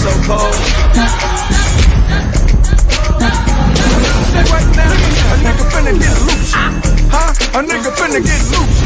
so cold. Say right now, a nigga finna get loose. Huh? A nigga finna get loose.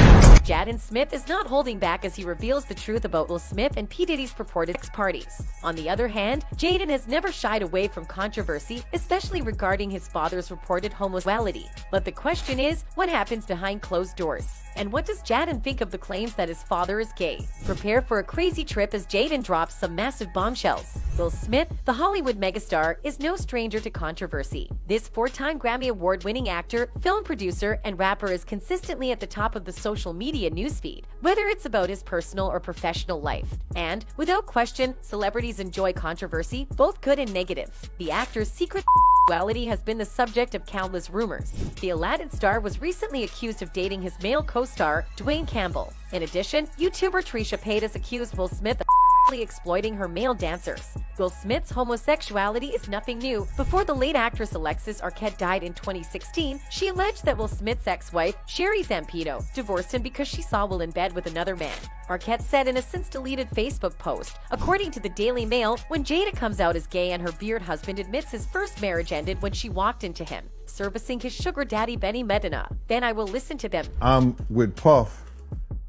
Jaden Smith is not holding back as he reveals the truth about Will Smith and P. Diddy's purported sex parties. On the other hand, Jaden has never shied away from controversy, especially regarding his father's reported homosexuality. But the question is, what happens behind closed doors? And what does Jaden think of the claims that his father is gay? Prepare for a crazy trip as Jaden drops some massive bombshells. Will Smith, the Hollywood megastar, is no stranger to controversy. This four-time Grammy Award-winning actor, film producer, and rapper is consistently at the top of the social media newsfeed, whether it's about his personal or professional life. And, without question, celebrities enjoy controversy, both good and negative. The actor's secret sexuality has been the subject of countless rumors. The Aladdin star was recently accused of dating his male co-star, Dwayne Campbell. In addition, YouTuber Trisha Paytas accused Will Smith of exploiting her male dancers. Will Smith's homosexuality is nothing new. Before the late actress Alexis Arquette died in 2016, she alleged that Will Smith's ex-wife, Sherry Zampino, divorced him because she saw Will in bed with another man. Arquette said in a since-deleted Facebook post, according to the Daily Mail, when Jada comes out as gay and her beard husband admits his first marriage ended when she walked into him, servicing his sugar daddy Benny Medina. Then I will listen to them. I'm with Puff,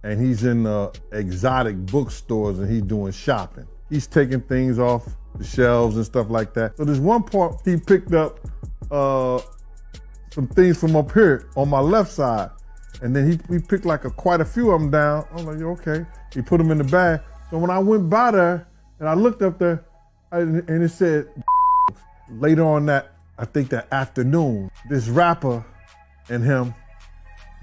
and he's in exotic bookstores and he's doing shopping. He's taking things off the shelves and stuff like that. So there's one point he picked up some things from up here on my left side. And then he picked like quite a few of them down. I'm like, okay. He put them in the bag. So when I went by there and I looked up there and it said, later on I think that afternoon, this rapper and him,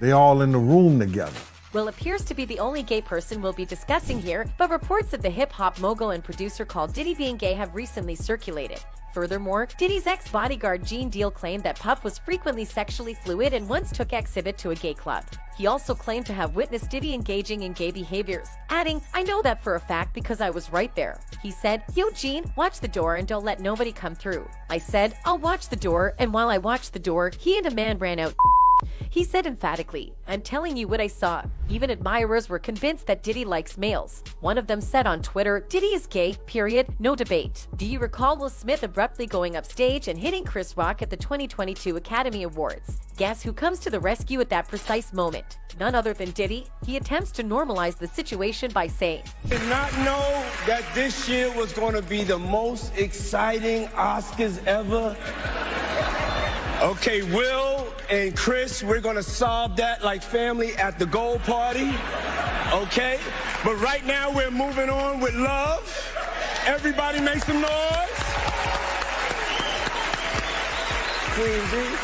they all in the room together. Will appears to be the only gay person we'll be discussing here, but reports of the hip-hop mogul and producer called Diddy being gay have recently circulated. Furthermore, Diddy's ex-bodyguard Gene Deal claimed that Puff was frequently sexually fluid and once took Exhibit to a gay club. He also claimed to have witnessed Diddy engaging in gay behaviors, adding, "I know that for a fact because I was right there." He said, "Yo, Gene, watch the door and don't let nobody come through." I said, "I'll watch the door," and while I watched the door, he and a man ran out. He said emphatically, "I'm telling you what I saw." Even admirers were convinced that Diddy likes males. One of them said on Twitter, "Diddy is gay, period, no debate." Do you recall Will Smith abruptly going upstage and hitting Chris Rock at the 2022 Academy Awards? Guess who comes to the rescue at that precise moment? None other than Diddy. He attempts to normalize the situation by saying, Did not know that this year was going to be the most exciting Oscars ever. Okay, Will and Chris, we're gonna solve that like family at the gold party, okay? But right now we're moving on with love. Everybody make some noise. Queen B.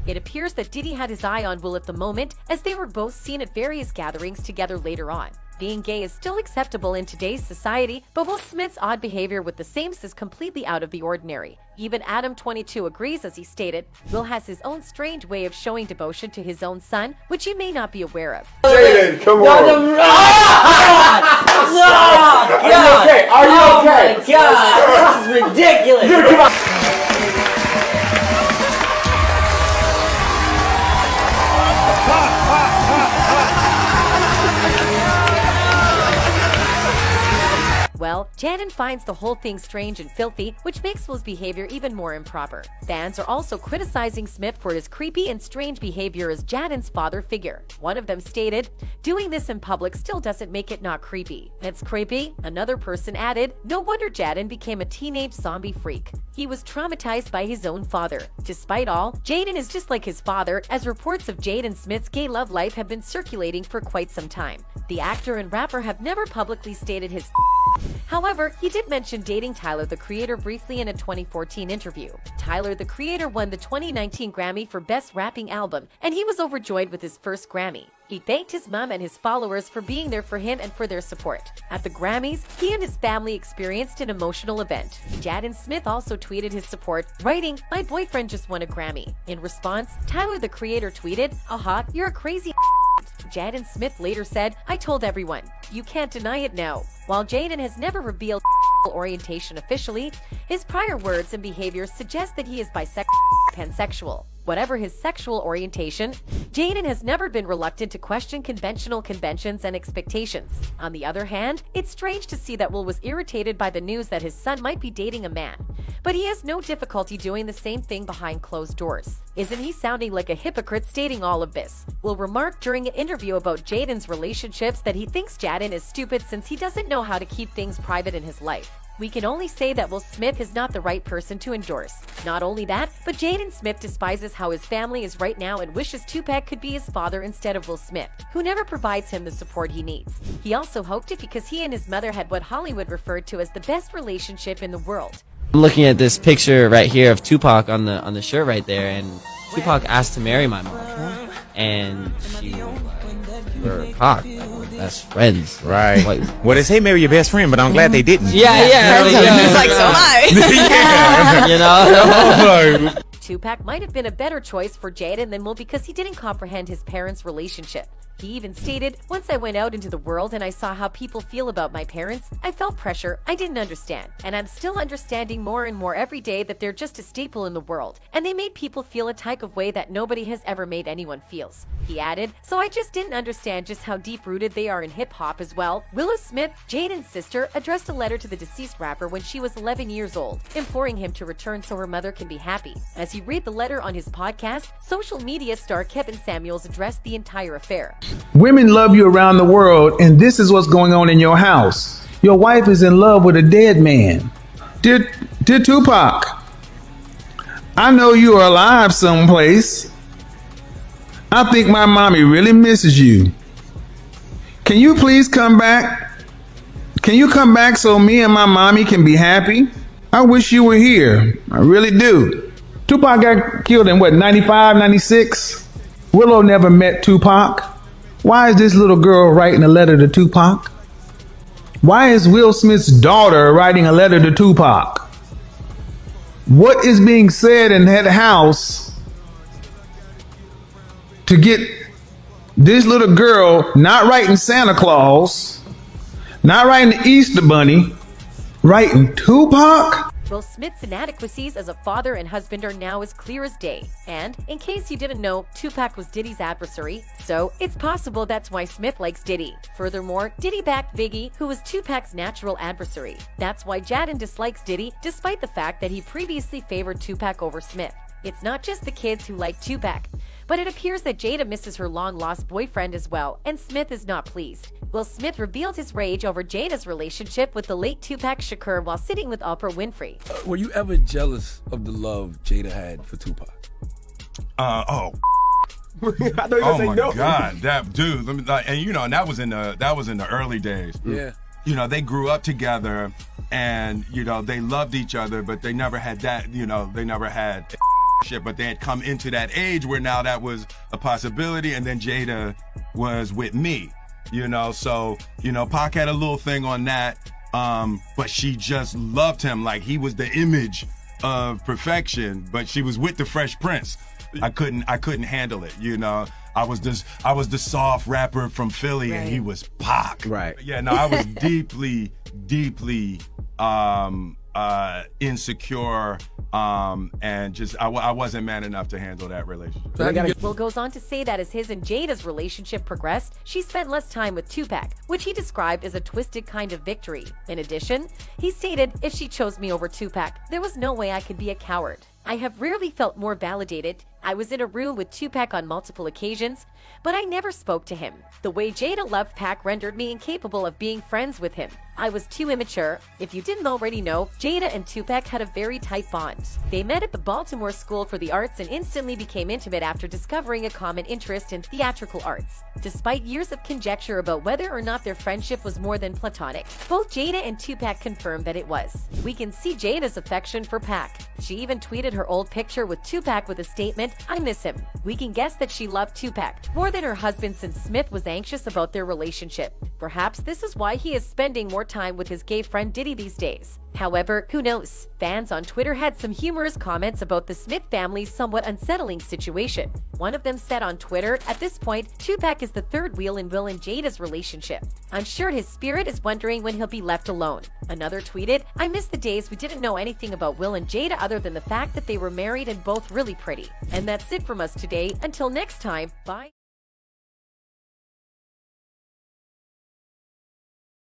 It appears that Diddy had his eye on Will at the moment, as they were both seen at various gatherings together later on. Being gay is still acceptable in today's society, but Will Smith's odd behavior with the same-sex is completely out of the ordinary. Even Adam22 agrees, as he stated, Will has his own strange way of showing devotion to his own son, which you may not be aware of. Jaden, come on. No, God! Are you okay? Are you okay? Oh my God! This is ridiculous! Well, Jaden finds the whole thing strange and filthy, which makes Will's behavior even more improper. Fans are also criticizing Smith for his creepy and strange behavior as Jaden's father figure. One of them stated, "Doing this in public still doesn't make it not creepy." "It's creepy," another person added. "No wonder Jaden became a teenage zombie freak. He was traumatized by his own father." Despite all, Jaden is just like his father, as reports of Jaden Smith's gay love life have been circulating for quite some time. The actor and rapper have never publicly stated his However, he did mention dating Tyler, the Creator, briefly in a 2014 interview. Tyler, the Creator, won the 2019 Grammy for Best Rapping Album, and he was overjoyed with his first Grammy. He thanked his mom and his followers for being there for him and for their support. At the Grammys, he and his family experienced an emotional event. Jaden Smith also tweeted his support, writing, "My boyfriend just won a Grammy." In response, Tyler, the Creator, tweeted, "Aha, you're a crazy." Jaden Smith later said, "I told everyone. You can't deny it now." While Jaden has never revealed orientation officially, his prior words and behaviors suggest that he is bisexual, pansexual. Whatever his sexual orientation, Jaden has never been reluctant to question conventional conventions and expectations. On the other hand, it's strange to see that Will was irritated by the news that his son might be dating a man. But he has no difficulty doing the same thing behind closed doors. Isn't he sounding like a hypocrite stating all of this? Will remarked during an interview about Jaden's relationships that he thinks Jaden is stupid since he doesn't know how to keep things private in his life. We can only say that Will Smith is not the right person to endorse. Not only that, but Jaden Smith despises how his family is right now and wishes Tupac could be his father instead of Will Smith, who never provides him the support he needs. He also hoped it because he and his mother had what Hollywood referred to as the best relationship in the world. I'm looking at this picture right here of Tupac on the shirt right there, and Tupac asked to marry my mom, and she was like, "We're Pac, like, best friends." Right. Like, Well, they say marry your best friend, but I'm glad they didn't. yeah. It's like, so am I. You know. Tupac might have been a better choice for Jaden than Will because he didn't comprehend his parents' relationship. He even stated, "Once I went out into the world and I saw how people feel about my parents, I felt pressure I didn't understand. And I'm still understanding more and more every day that they're just a staple in the world. And they made people feel a type of way that nobody has ever made anyone feels." He added, "So I just didn't understand just how deep-rooted they are in hip-hop as well." Willow Smith, Jaden's sister, addressed a letter to the deceased rapper when she was 11 years old, imploring him to return so her mother can be happy. As he read the letter on his podcast, social media star Kevin Samuels addressed the entire affair. Women love you around the world, and this is what's going on in your house. Your wife is in love with a dead man. Dear Tupac, I know you are alive someplace. I think my mommy really misses you. Can you please come back? Can you come back so me and my mommy can be happy? I wish you were here. I really do. Tupac got killed in what, 95, 96? Willow never met Tupac. Why is this little girl writing a letter to Tupac? Why is Will Smith's daughter writing a letter to Tupac? What is being said in that house to get this little girl not writing Santa Claus, not writing the Easter Bunny, writing Tupac? Will Smith's inadequacies as a father and husband are now as clear as day. And, in case you didn't know, Tupac was Diddy's adversary, so it's possible that's why Smith likes Diddy. Furthermore, Diddy backed Biggie, who was Tupac's natural adversary. That's why Jaden dislikes Diddy, despite the fact that he previously favored Tupac over Smith. It's not just the kids who like Tupac, but it appears that Jada misses her long-lost boyfriend as well, and Smith is not pleased. Will Smith revealed his rage over Jada's relationship with the late Tupac Shakur while sitting with Oprah Winfrey. Were you ever jealous of the love Jada had for Tupac? I thought you were Oh gonna say my no. God, that dude. Let me, and you know, and that was in the early days. Yeah. You know, they grew up together, and you know, they loved each other, but they never had that. You know, they never had shit. But they had come into that age where now that was a possibility, and then Jada was with me. You know, so you know, Pac had a little thing on that, but she just loved him like he was the image of perfection. But she was with the Fresh Prince. I couldn't handle it. You know, I was the soft rapper from Philly, and he was Pac. Right. Yeah. No, I was deeply insecure, and just I wasn't man enough to handle that relationship. Will goes on to say that as his and Jada's relationship progressed, she spent less time with Tupac, which he described as a twisted kind of victory. In addition, he stated, "If she chose me over Tupac, there was no way I could be a coward. I have rarely felt more validated. I was in a room with Tupac on multiple occasions, but I never spoke to him. The way Jada loved Pac rendered me incapable of being friends with him. I was too immature. If you didn't already know, Jada and Tupac had a very tight bond. They met at the Baltimore School for the Arts and instantly became intimate after discovering a common interest in theatrical arts. Despite years of conjecture about whether or not their friendship was more than platonic, both Jada and Tupac confirmed that it was. We can see Jada's affection for Pac. She even tweeted her old picture with Tupac with a statement, "I miss him." We can guess that she loved Tupac more than her husband since Smith was anxious about their relationship. Perhaps this is why he is spending more time with his gay friend Diddy these days. However, who knows? Fans on Twitter had some humorous comments about the Smith family's somewhat unsettling situation. One of them said on Twitter, "At this point, Tupac is the third wheel in Will and Jada's relationship. I'm sure his spirit is wondering when he'll be left alone." Another tweeted, "I miss the days we didn't know anything about Will and Jada other than the fact that they were married and both really pretty." And that's it from us today. Until next time, bye.